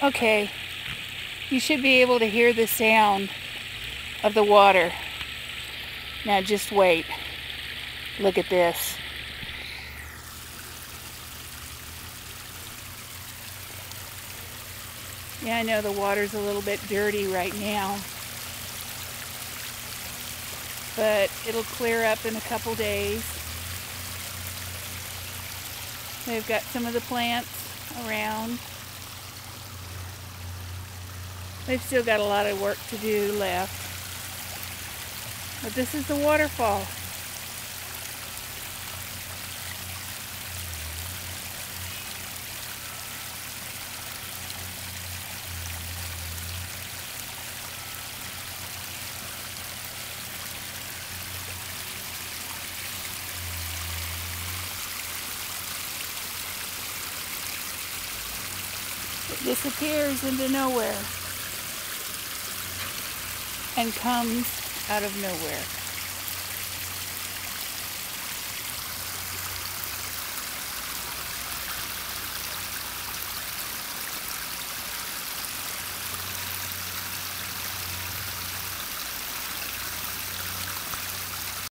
Okay, you should be able to hear the sound of the water. Now just wait. Look at this. Yeah, I know the water's a little bit dirty right now, but it'll clear up in a couple days. They've got some of the plants around. They've still got a lot of work to do left. But this is the waterfall. It disappears into nowhere and comes out of nowhere.